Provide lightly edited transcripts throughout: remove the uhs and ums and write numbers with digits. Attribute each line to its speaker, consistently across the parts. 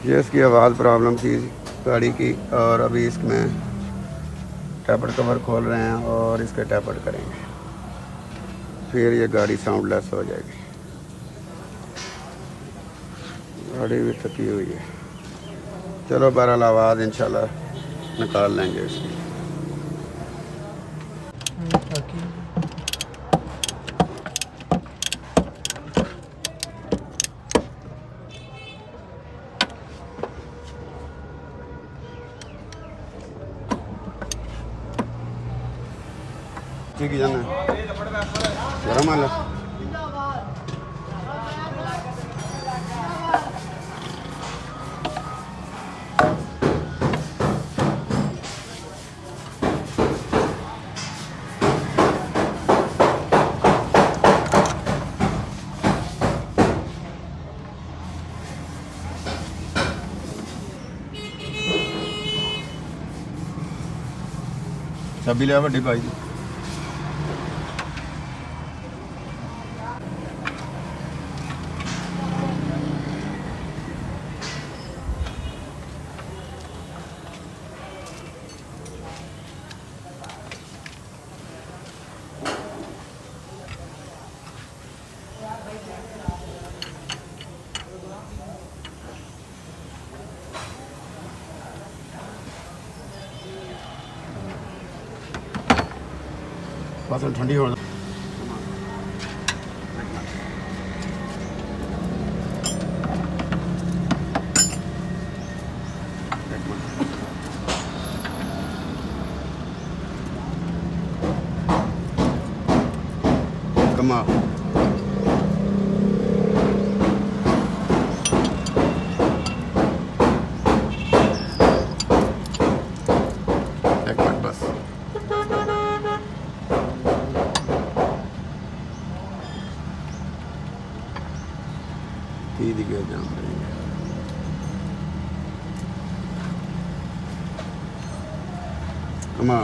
Speaker 1: ये इसकी आवाज़ प्रॉब्लम थी गाड़ी की। और अभी इसमें टैपर कवर खोल रहे हैं और इसके टैपर करेंगे, फिर ये गाड़ी साउंडलेस हो जाएगी। गाड़ी भी थकी हुई है। चलो बहरहाल आवाज़ इंशाल्लाह निकाल लेंगे इसकी। की जाना गरम वाला चाबी लिया वड्डी पाई दी। बस ठंडी हो कमा बस तीन के जाम रहेंगे। कमा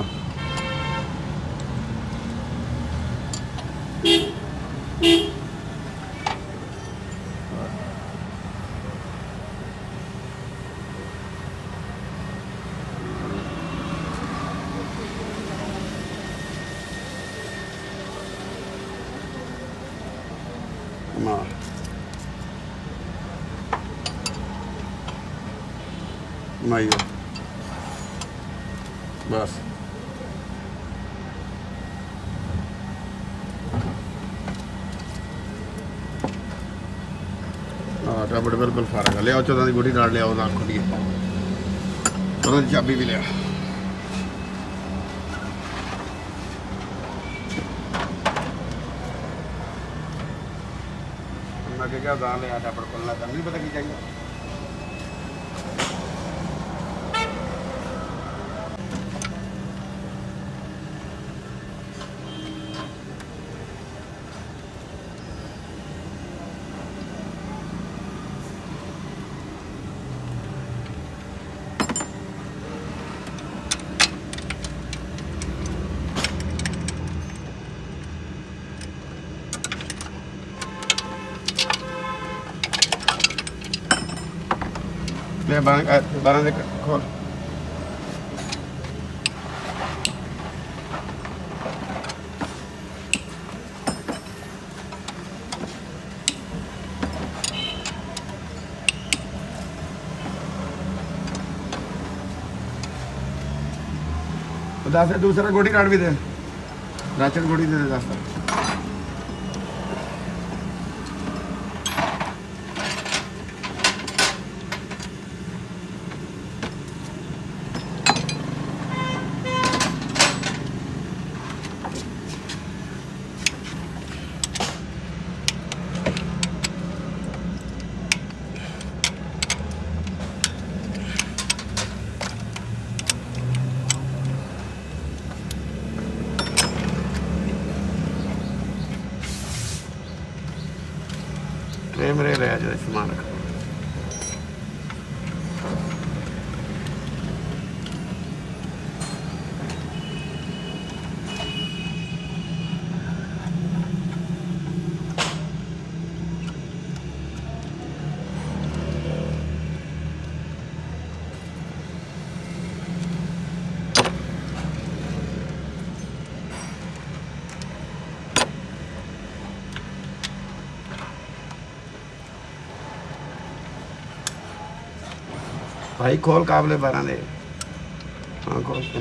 Speaker 1: कमा माइयो बस हाँ टैबलेट बिल्कुल फारग है। लिया 14 की गुड़ी डाल लिया खुली 14 की चाबी भी लिया। मैं क्या दान लिया टैबलेट खोलना था, नहीं पता की चाहिए। ले 12 से खोल। दस दूसरा गोटी कार्ड भी दे, राशन गोटी दे 10। मेरे रह जाए सामान रख। भाई खोल काबले 12 दे। हाँ खोल के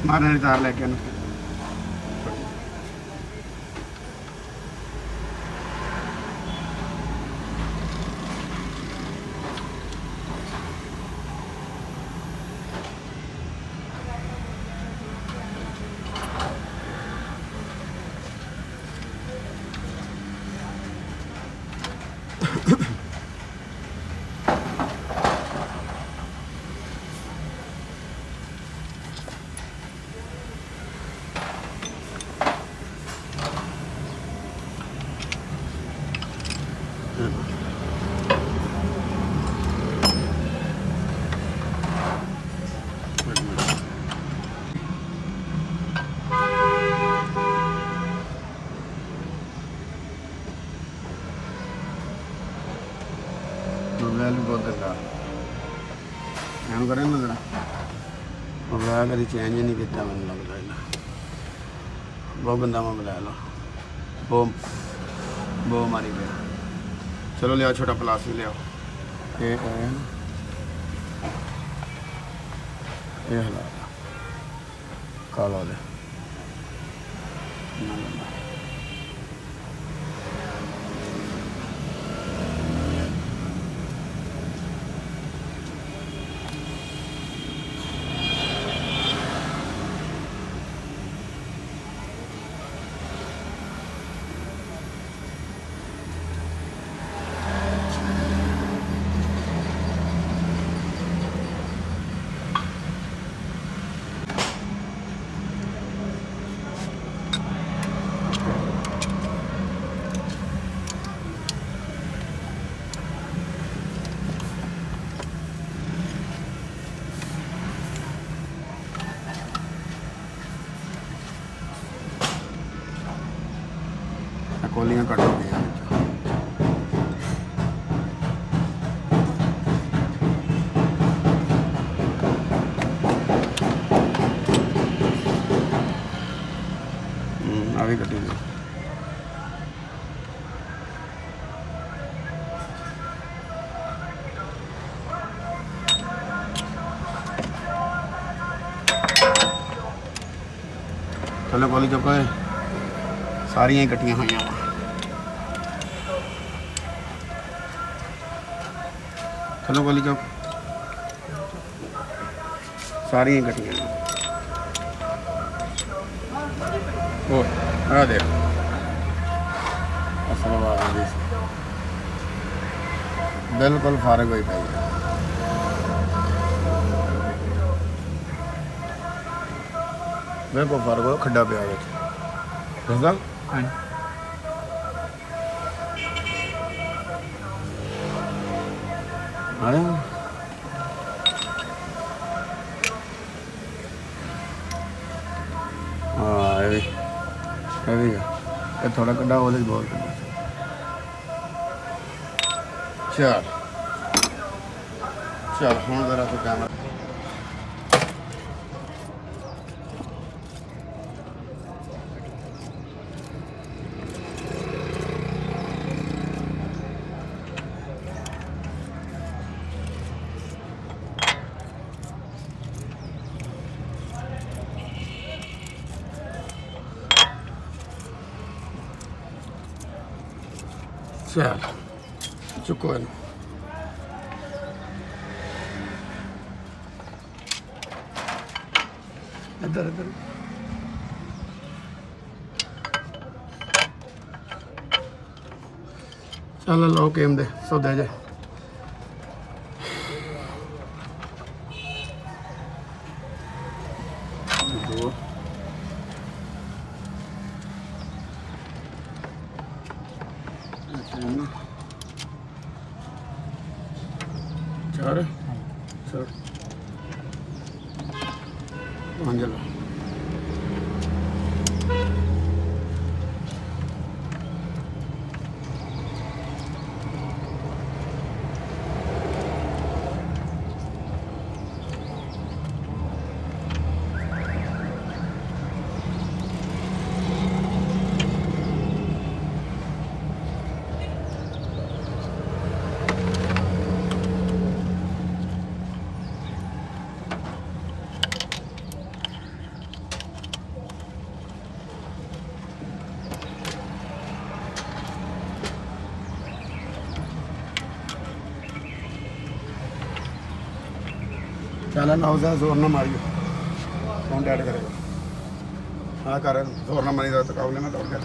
Speaker 1: मारने तार लेके आना। मोबाइल भी बहुत गंदा एन करें ना जरा मोबाइल कभी चेंज ही नहीं किया मैंने लगता है बहुत गंदा मोबाइल वो मारी गया। चलो लिया छोटा प्लास भी लिया ये हला काला दे ਕੋਲੀਆਂ ਕੱਟ ਹੋ ਗਈਆਂ ਆ ਵੀ ਕੱਟੀ ਗਈ। चलो कोली चुप सारियां ही कट्टियां हुई वा चलो कोली चुप सारियां ही कट्टियां ओ आ देख असल बात बिल्कुल फारग हुई पाई बिल्कुल फारग हो खड्डा पिया दसदा आया हाँ ये थोड़ा कड्डा हो बहुत कड्डा चल चल हूँ जरा तो कैमरा चल चुको है इधर इधर चल लो केम दे सौदे जे चार Angela. चैनल हाउस है, जोर ना मारियो, साउंड ऐड करेगा। हाँ कर, जोर ना मारी तो काबले में तोड़ के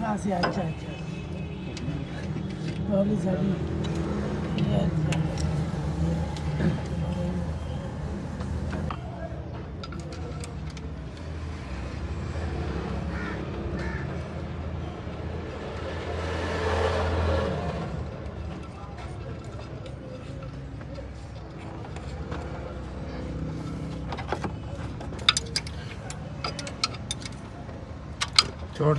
Speaker 2: अच्छा अच्छा वाली साड़ी
Speaker 1: छोड़।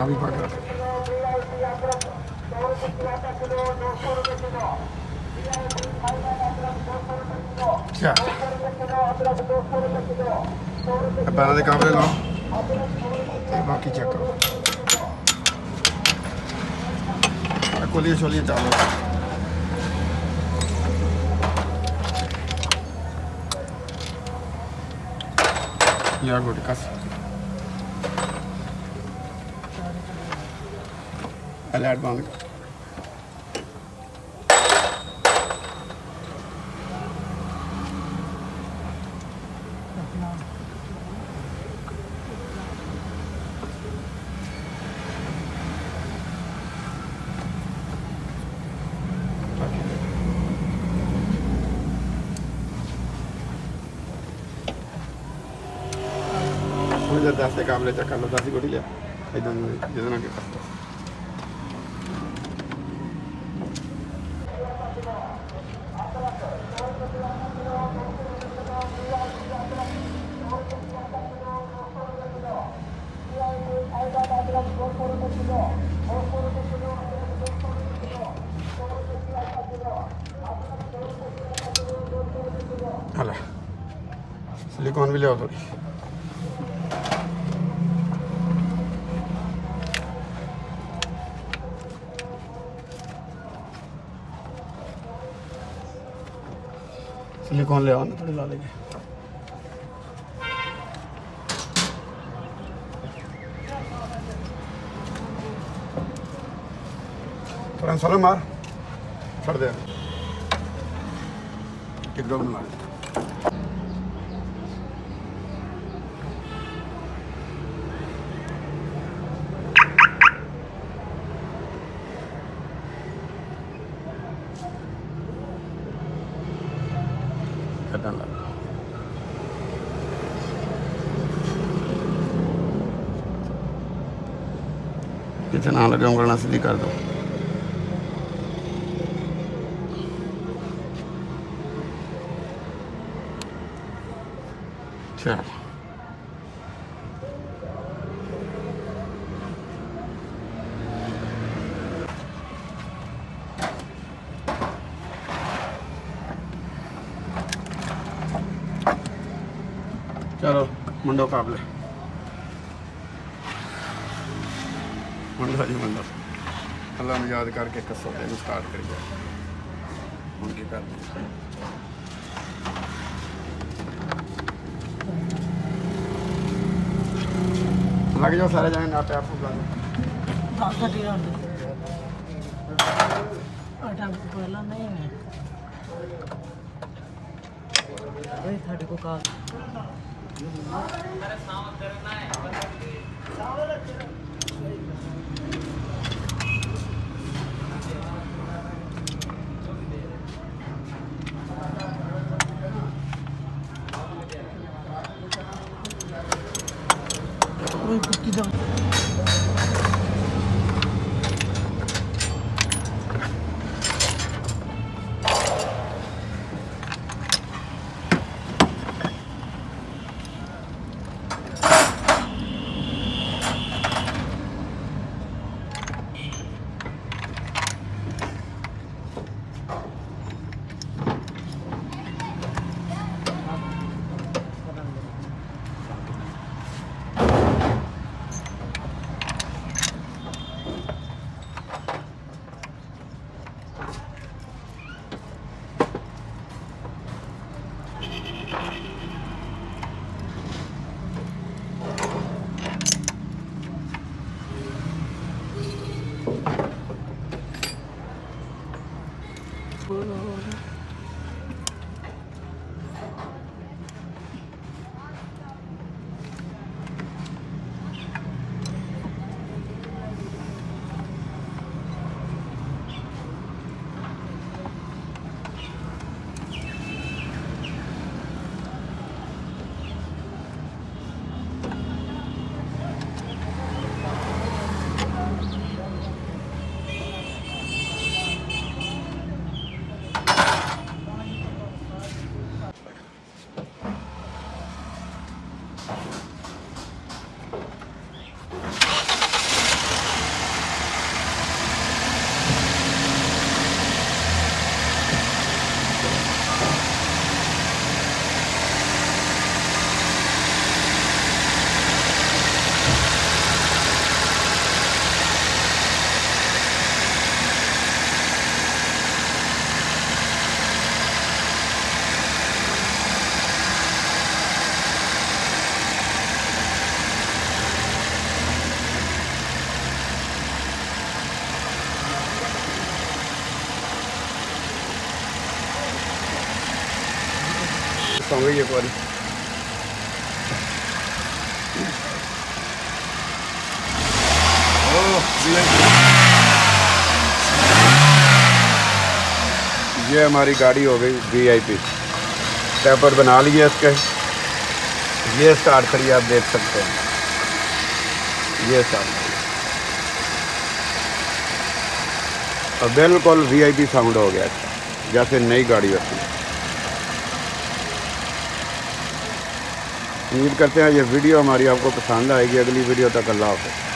Speaker 1: अभी पकड़ क्या पैना दे काबले लाओ ते बाकी चेक करो। खोलिए छोलिए चालो या गुड कस लाइट बंद कर। जब 10 के काबले चेक कर लो, 10 ही गोटी लिया एकदम जितना के हाला सिलिकॉन भी ले आओ थोड़ी। सिलिकॉन ले आओ ना, थोड़ी ला लेंगे। थोड़ा सोलह मार छोड़ दे एकदम मार। डाला इतने ना लगे उंगलियां सीधी कर दो। चलो चलो मुंडो काबले मुंडो जी मुंडो अल्लाह ने याद करके कसो तेन स्टार्ट करिए हूँ की कर लग जाओ सारे जाने नाटे आपको
Speaker 2: घटी आटा पहला नहीं है थोड़े को का कोई कुत्ती दो
Speaker 1: सौ गई एक बारी ये हमारी गाड़ी हो गई वीआईपी। टैपर बना लिए इसके, ये स्टार्ट करिए, आप देख सकते हैं ये स्टार्ट और बिल्कुल वीआईपी साउंड हो गया जैसे नई गाड़ी होती है। उम्मीद करते हैं ये वीडियो हमारी आपको पसंद आएगी। अगली वीडियो तक अल्लाह हाफ़िज़।